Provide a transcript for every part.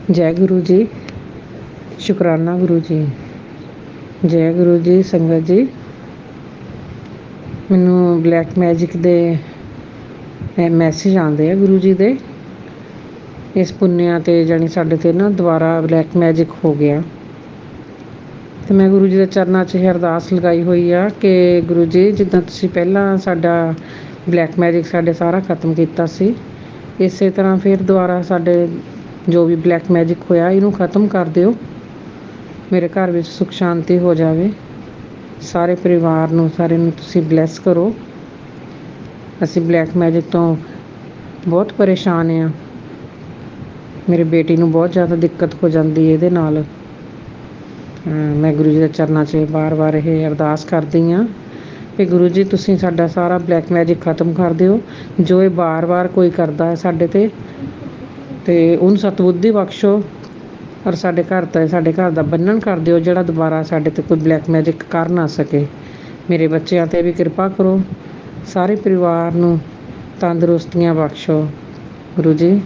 जय गुरु जी। शुकराना गुरु जी। जय गुरु जी। संगत जी, ਮੈਨੂੰ ਬਲੈਕ ਮੈਜਿਕ ਦੇ ਮੈਸੇਜ ਆਉਂਦੇ ਆ ਗੁਰੂ ਜੀ ਦੇ। ਇਸ ਪੁੰਨਿਆ 'ਤੇ ਜਾਣੀ ਸਾਡੇ 'ਤੇ ਨਾ ਦੁਬਾਰਾ ਬਲੈਕ ਮੈਜਿਕ ਹੋ ਗਿਆ, ਅਤੇ ਮੈਂ ਗੁਰੂ ਜੀ ਦੇ ਚਰਨਾਂ 'ਚ ਇਹ ਅਰਦਾਸ ਲਗਾਈ ਹੋਈ ਆ ਕਿ ਗੁਰੂ ਜੀ, ਜਿੱਦਾਂ ਤੁਸੀਂ ਪਹਿਲਾਂ ਸਾਡਾ ਬਲੈਕ ਮੈਜਿਕ ਸਾਡੇ ਸਾਰਾ ਖਤਮ ਕੀਤਾ ਸੀ, ਇਸੇ ਤਰ੍ਹਾਂ ਫਿਰ ਦੁਬਾਰਾ ਸਾਡੇ ਜੋ ਵੀ ਬਲੈਕ ਮੈਜਿਕ ਹੋਇਆ ਇਹਨੂੰ ਖਤਮ ਕਰ ਦਿਓ। ਮੇਰੇ ਘਰ ਵਿੱਚ ਸੁੱਖ ਸ਼ਾਂਤੀ ਹੋ ਜਾਵੇ। ਸਾਰੇ ਪਰਿਵਾਰ ਨੂੰ, ਸਾਰੇ ਨੂੰ ਤੁਸੀਂ ਬਲੈਸ ਕਰੋ। ਅਸੀਂ ਬਲੈਕ ਮੈਜਿਕ ਤੋਂ ਬਹੁਤ ਪਰੇਸ਼ਾਨ ਹਾਂ। ਮੇਰੀ ਬੇਟੀ ਨੂੰ ਬਹੁਤ ਜ਼ਿਆਦਾ ਦਿੱਕਤ ਹੋ ਜਾਂਦੀ ਇਹਦੇ ਨਾਲ। ਮੈਂ ਗੁਰੂ ਜੀ ਦੇ ਚਰਨਾਂ 'ਚ ਵਾਰ-ਵਾਰ ਇਹ ਅਰਦਾਸ ਕਰਦੀ ਹਾਂ ਕਿ ਗੁਰੂ ਜੀ, ਤੁਸੀਂ ਸਾਡਾ ਸਾਰਾ ਬਲੈਕ ਮੈਜਿਕ ਖਤਮ ਕਰ ਦਿਓ। ਜੋ ਇਹ ਵਾਰ-ਵਾਰ ਕੋਈ ਕਰਦਾ ਹੈ ਸਾਡੇ 'ਤੇ, ਅਤੇ ਉਹਨੂੰ ਸਤਬੁੱਧੀ ਬਖਸ਼ੋ, ਔਰ ਸਾਡੇ ਘਰ ਦਾ ਬੰਧਨ ਕਰ ਦਿਓ, ਜਿਹੜਾ ਦੁਬਾਰਾ ਸਾਡੇ 'ਤੇ ਕੋਈ ਬਲੈਕ ਮੈਜਿਕ ਕਰ ਨਾ ਸਕੇ। ਮੇਰੇ ਬੱਚਿਆਂ 'ਤੇ ਵੀ ਕਿਰਪਾ ਕਰੋ। ਸਾਰੇ ਪਰਿਵਾਰ ਨੂੰ ਤੰਦਰੁਸਤੀਆਂ ਬਖਸ਼ੋ ਗੁਰੂ ਜੀ।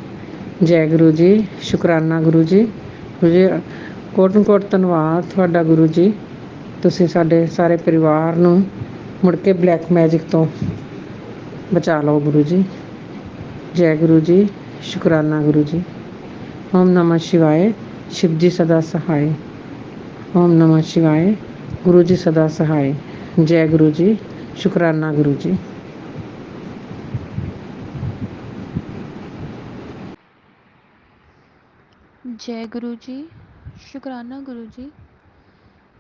ਜੈ ਗੁਰੂ ਜੀ। ਸ਼ੁਕਰਾਨਾ ਗੁਰੂ ਜੀ। ਗੁਰੂ ਜੀ, ਕੋਟਨ ਧੰਨਵਾਦ ਤੁਹਾਡਾ ਗੁਰੂ ਜੀ। ਤੁਸੀਂ ਸਾਡੇ ਸਾਰੇ ਪਰਿਵਾਰ ਨੂੰ ਮੁੜ ਕੇ ਬਲੈਕ ਮੈਜਿਕ ਤੋਂ ਬਚਾ ਲਓ ਗੁਰੂ ਜੀ। ਜੈ ਗੁਰੂ ਜੀ। ਸ਼ੁਕਰਾਨਾ ਗੁਰੂ ਜੀ। ਓਮ ਨਮः शिवाय। शिव जी सदा सहाय। ओम नमः शिवाय। गुरु जी सदा सहाय। जय गुरु जी। शुकराना गुरु जी। जय गुरु जी। शुकराना गुरु जी।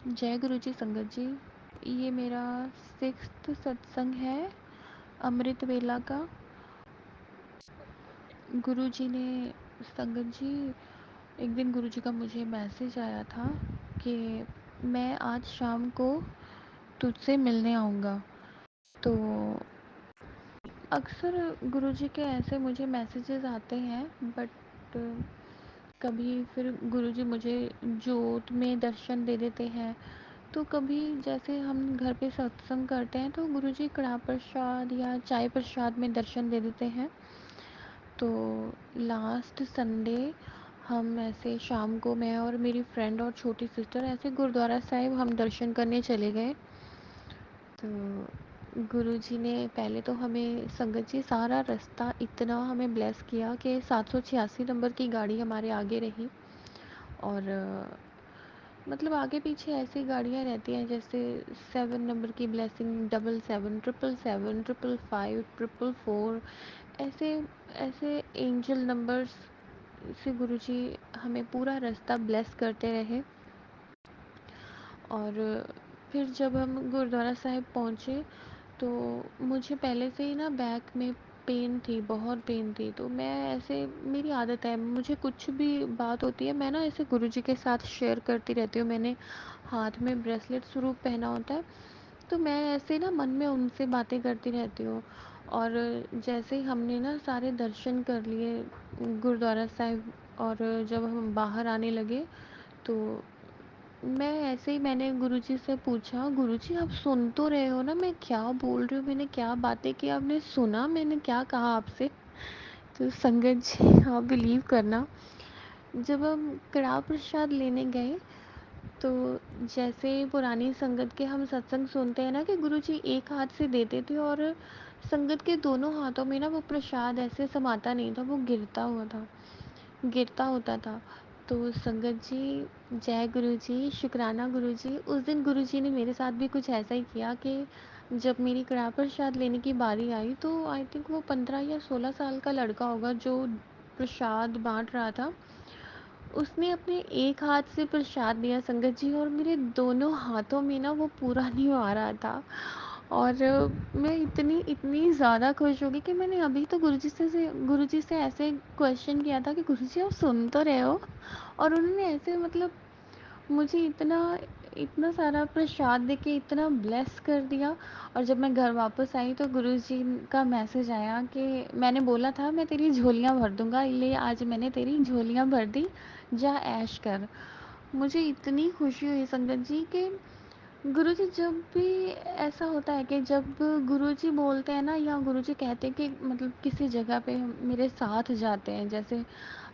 जय गुरु जी। संगत जी, ये मेरा 6th सत्संग है अमृत वेला का। गुरु जी ने, संगत जी, एक दिन गुरु जी का मुझे मैसेज आया था कि मैं आज शाम को तुझसे मिलने आऊँगा। तो अक्सर गुरु जी के ऐसे मुझे मैसेजेस आते हैं, बट कभी फिर गुरु जी मुझे जोत में दर्शन दे देते हैं, तो कभी जैसे हम घर पे सत्संग करते हैं तो गुरु जी कड़ा प्रसाद या चाय प्रसाद में दर्शन दे देते हैं। तो लास्ट संडे हम ऐसे शाम को, मैं और मेरी फ्रेंड और छोटी सिस्टर ऐसे गुरुद्वारा साहिब हम दर्शन करने चले गए। तो गुरु जी ने पहले तो हमें, संगत जी, सारा रास्ता इतना हमें ब्लेस किया कि 786 नंबर की गाड़ी हमारे आगे रही। और मतलब आगे पीछे ऐसी गाड़ियाँ रहती हैं जैसे 7 नंबर की ब्लेसिंग, 77, 777, 555, 444, ऐसे ऐसे एंजल नंबर्स से गुरु जी हमें पूरा रास्ता ब्लेस करते रहे। और फिर जब हम गुरुद्वारा साहिब पहुँचे तो मुझे पहले से ही ना बैक में पेन थी, बहुत पेन थी। तो मैं ऐसे, मेरी आदत है, मुझे कुछ भी बात होती है मैं ना ऐसे गुरुजी के साथ शेयर करती रहती हूँ। मैंने हाथ में ब्रेसलेट स्वरूप पहना होता है, तो मैं ऐसे ना मन में उनसे बातें करती रहती हूँ। और जैसे ही हमने ना सारे दर्शन कर लिए गुरुद्वारा साहिब, और जब हम बाहर आने लगे तो मैं ऐसे ही, मैंने गुरुजी से पूछा, गुरुजी आप सुन तो रहे हो ना मैं क्या बोल रही हूँ, मैंने क्या बातें की, आपने सुना मैंने क्या कहा आपसे? तो संगत जी, आप बिलीव करना, जब हम कड़ा प्रसाद लेने गए तो जैसे पुरानी संगत के हम सत्संग सुनते हैं ना कि गुरुजी एक हाथ से देते थे और संगत के दोनों हाथों में ना वो प्रसाद ऐसे समाता नहीं था, वो गिरता होता था। तो संगत जी, जय गुरु जी, शुकराना गुरु जी। उस दिन गुरु जी ने मेरे साथ भी कुछ ऐसा ही किया कि जब मेरी कड़ा प्रसाद लेने की बारी आई तो आई थिंक वो 15 या 16 साल का लड़का होगा जो प्रसाद बांट रहा था, उसने अपने एक हाथ से प्रसाद दिया संगत जी, और मेरे दोनों हाथों में ना वो पूरा नहीं आ रहा था। और मैं इतनी इतनी ज़्यादा खुश हो गई कि मैंने अभी तो गुरुजी से ऐसे क्वेश्चन किया था कि गुरुजी आप सुन तो रहे हो, और उन्होंने ऐसे मतलब मुझे इतना इतना सारा प्रसाद देके इतना ब्लेस कर दिया। और जब मैं घर वापस आई तो गुरुजी का मैसेज आया कि मैंने बोला था मैं तेरी झोलियाँ भर दूँगा, ले आज मैंने तेरी झोलियाँ भर दी, जा ऐश कर। मुझे इतनी खुशी हुई संगत जी कि गुरुजी जब भी ऐसा होता है कि जब गुरुजी बोलते हैं ना या गुरुजी कहते हैं कि मतलब किसी जगह पे मेरे साथ जाते हैं, जैसे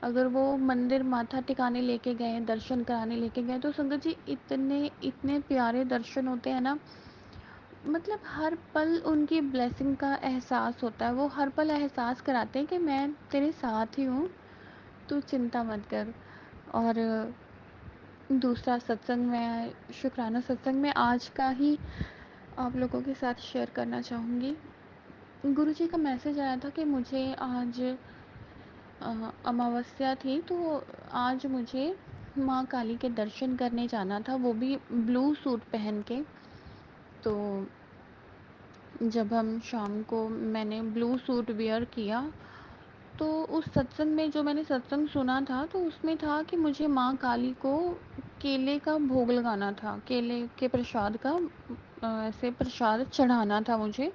अगर वो मंदिर माथा टिकाने लेके गए, दर्शन कराने लेके गए, तो संगत जी इतने इतने प्यारे दर्शन होते हैं ना, मतलब हर पल उनकी ब्लेसिंग का एहसास होता है। वो हर पल एहसास कराते हैं कि मैं तेरे साथ ही हूँ, तू चिंता मत कर। और दूसरा सत्संग मैं शुक्राना सत्संग में आज का ही आप लोगों के साथ शेयर करना चाहूँगी। गुरुजी का मैसेज आया था कि मुझे आज अमावस्या थी, तो आज मुझे माँ काली के दर्शन करने जाना था, वो भी ब्लू सूट पहन के। तो जब हम शाम को मैंने ब्लू सूट वियर किया, तो उस सत्संग में जो मैंने सत्संग सुना था, तो उसमें था कि मुझे माँ काली को केले का भोग लगाना था, केले के प्रसाद का ऐसे प्रसाद चढ़ाना था मुझे।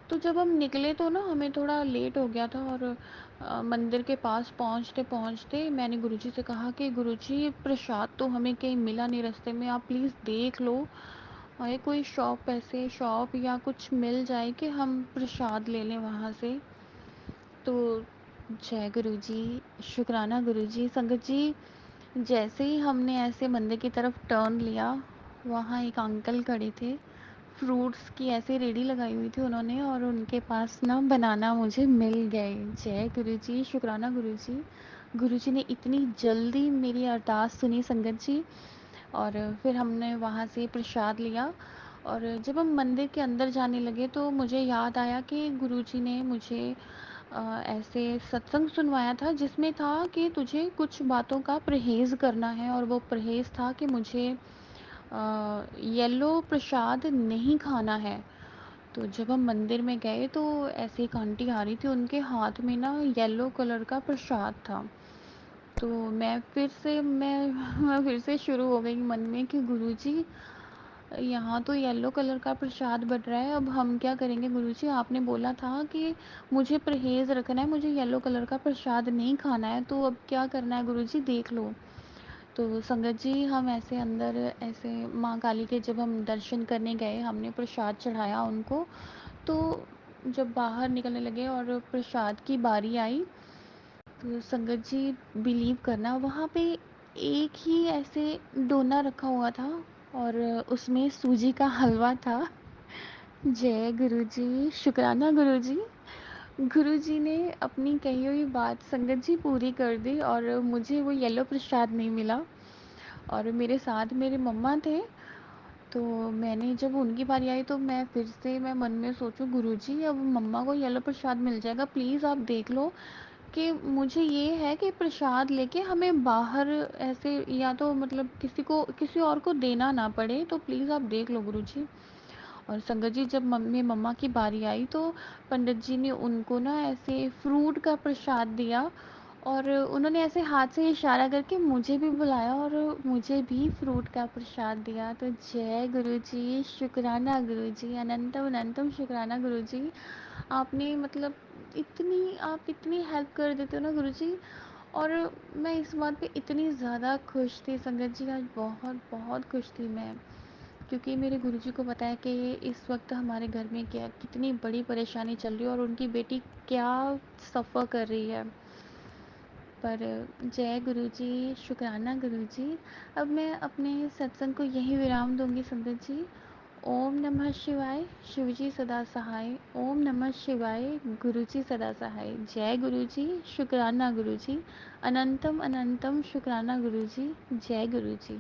तो जब हम निकले तो ना हमें थोड़ा लेट हो गया था, और मंदिर के पास पहुँचते पहुँचते मैंने गुरुजी से कहा कि गुरुजी प्रसाद तो हमें कहीं मिला नहीं रास्ते में, आप प्लीज़ देख लो ये कोई शॉप, ऐसे शॉप या कुछ मिल जाए कि हम प्रसाद ले लें वहाँ से। तो जय गुरुजी, शुक्राना गुरुजी। संगत जी जैसे ही हमने ऐसे मंदिर की तरफ टर्न लिया, वहाँ एक अंकल खड़े थे, फ्रूट्स की ऐसे रेडी लगाई हुई थी उन्होंने, और उनके पास ना बनाना मुझे मिल गए। जय गुरुजी, शुक्राना गुरुजी। गुरुजी ने इतनी जल्दी मेरी अरदास सुनी संगत जी। और फिर हमने वहाँ से प्रसाद लिया, और जब हम मंदिर के अंदर जाने लगे तो मुझे याद आया कि गुरुजी ने मुझे ऐसे सत्संग सुनवाया था, जिसमें था कि तुझे कुछ बातों का परहेज़ करना है, और वो परहेज़ था कि मुझे येलो प्रसाद नहीं खाना है। तो जब हम मंदिर में गए तो ऐसे एक आंटी आ रही थी, उनके हाथ में ना येलो कलर का प्रसाद था। तो मैं मैं फिर से शुरू हो गई मन में कि गुरुजी यहाँ तो येलो कलर का प्रसाद बट रहा है, अब हम क्या करेंगे गुरुजी? आपने बोला था कि मुझे परहेज़ रखना है, मुझे येलो कलर का प्रसाद नहीं खाना है, तो अब क्या करना है गुरुजी देख लो। तो संगत जी हम ऐसे अंदर ऐसे माँ काली के जब हम दर्शन करने गए, हमने प्रसाद चढ़ाया उनको, तो जब बाहर निकलने लगे और प्रसाद की बारी आई, तो संगत जी बिलीव करना वहाँ पे एक ही ऐसे डोना रखा हुआ था, और उसमें सूजी का हलवा था। जय गुरुजी, शुक्राना गुरुजी। गुरुजी ने अपनी कही हुई बात संगत जी पूरी कर दी, और मुझे वो येलो प्रसाद नहीं मिला। और मेरे साथ मेरे मम्मा थे, तो मैंने जब उनकी बारी आई तो मैं फिर से मैं मन में सोचूं गुरुजी अब मम्मा को येलो प्रसाद मिल जाएगा, प्लीज़ आप देख लो कि मुझे ये है कि प्रसाद लेके हमें बाहर ऐसे या तो मतलब किसी और को देना ना पड़े, तो प्लीज़ आप देख लो गुरुजी। और संगत जी जब मम्मी मम्मा की बारी आई तो पंडित जी ने उनको ना ऐसे फ्रूट का प्रसाद दिया, और उन्होंने ऐसे हाथ से इशारा करके मुझे भी बुलाया और मुझे भी फ्रूट का प्रसाद दिया। तो जय गुरुजी, शुक्राना गुरुजी, अनंतम अनंतम शुक्राना गुरुजी। आपने मतलब आप इतनी हेल्प कर देते हो ना गुरुजी। और मैं इस बात पे इतनी ज़्यादा खुश थी संगत जी, आज बहुत बहुत खुश थी मैं, क्योंकि मेरे गुरुजी को पता है कि इस वक्त हमारे घर में क्या कितनी बड़ी परेशानी चल रही है और उनकी बेटी क्या सफ़र कर रही है। पर जय गुरुजी, शुक्राना गुरुजी। अब मैं अपने सत्संग को यहीं विराम दूंगी संगत जी। ओम नमः शिवाय, शिवजी सदा सहाय। ओम नमः शिवाय, गुरुजी सदा सहाय। जय गुरुजी, शुक्राना गुरुजी, अनंतम अनंतम शुक्राना गुरुजी। जय गुरुजी।